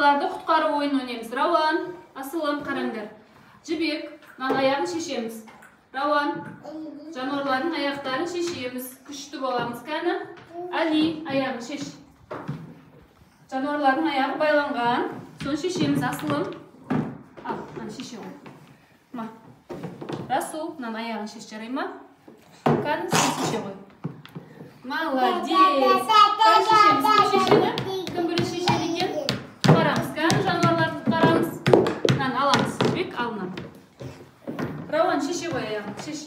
жануарларды құтқару ойын ойнаймыз. Рауан, асылым, қараңдар. Жібек, аяғын шешеміз. Рауан, жануарлардың аяқтарын шешеміз. Күшті боламыз. Кәні, Али, аяғын шеш. Жануарлардың аяғы байланған. Соны шешеміз. Асылым. Шеше ғой. Расул, аяғын шеш, жарай ма? Кәні, сен шеше ғой. Молодец. Кәні шешеміз. Кім шешені? Кім бірі шешеді екен? Қарамыз. Кәні жануарларды қарамыз. Аламыз. Жібек, алынан. Рауан, шеше ғой аяғын. Шеш.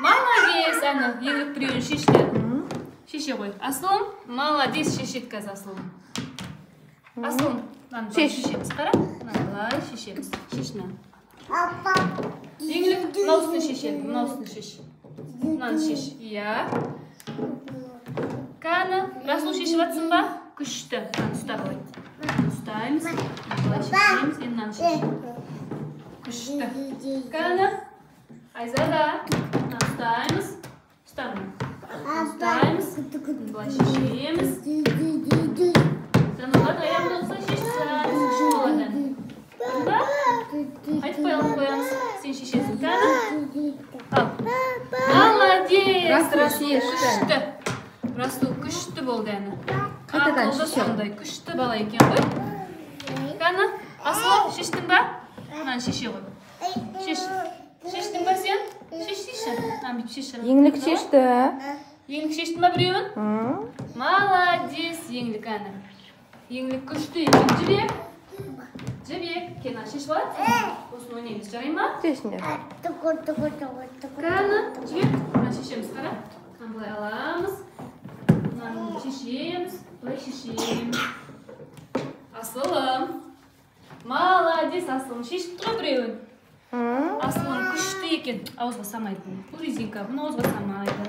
Молодец. Әні, еңлік біреуін шешті. Шеше ғой. Асылым, молодец, шешеді кәз асылым. Асылым, шешеміз. Қара. Былай шешеміз. Шешіне. Еңлік, мынаусын шешеді. Мынаусын шеш. Мынаны шеш. Иә. Кәні, Расул шешіп атсын ба? Күшті. Ұста ғой. Ұстаймыз. Былай шешеміз. Мынаны шеш. Күшті. Кәні, Айзада. Ұстаймыз. Ұстамын. Ұстаймыз. Былай шешеміз. Жануарлар аяғын олса шешсіз. Болады. Айтып қоямыз. Сен шешесің. Кәні? Молодец. Расул күшті. Расул күшті болды әні. Ақылды сондай күшті бала екен ғой. Кәні? Асыл, шештің ба? Шеше ғой. Шеш. Шештің ба сен? Шеш. Бүйтіп шеш. Еңлік шешті. Еңлік шештің ба біреуін? Молодец, еңлік әні. Еңлік күшті екен. Жібек. Жібек. Кені шешіп алады? Осыны ойнаймыз. Жарай ма? Шешінде. Кәні? Жібек. Шешеміз қара. Былай аламыз. Шешеміз. Былай шешеміз. Асылым. Молодец, асылым. Шешіп тұр біреуін. Асылым күшті екен. Ауызға самайды. Бұл резинка. Бұны ауызға самайды.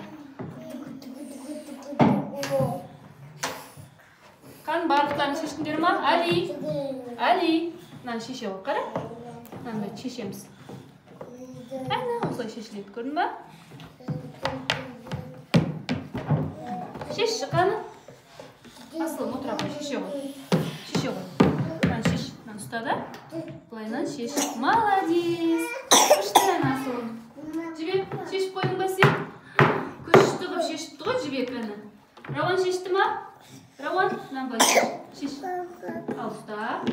Қан барлықтарын шештіңдер ма? Али. Али. Шеше ғой. Қара. Шешеміз. Осылай шешіледі. Көрдің ба? Шешші қаны. Асылым отыра қой. Шеше ғой. Шеше ғой. Шеш. Ұстада. Былайынан шеш. Молодец. Күшті асылым. Жібек, шешіп қойдың ба сен? Күшті қып шешіпті ғой жібек әні. Рауан шешті ма? Рауан, былай шеш. Ал ұста.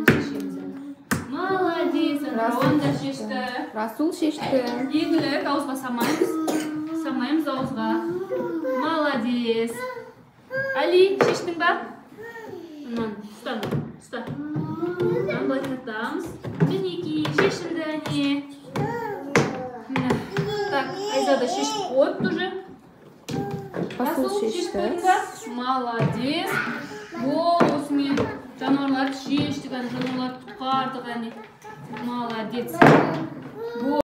Шешеміз әні. Молодец. Рауан да шешті. Расул шешті. Еңлік ауызға самаймыз. Самаймыз ауызға. Молодец. Али, шештің ба? Ұста. Ұста. Былай тартамыз. Мінеки, шешілді әне. Так, Айзада шешіп қойып тұжы. Расул шешті. Молодец. Бол осымен жануарларды шештік, жануарларды құтқардық әне. Молодец.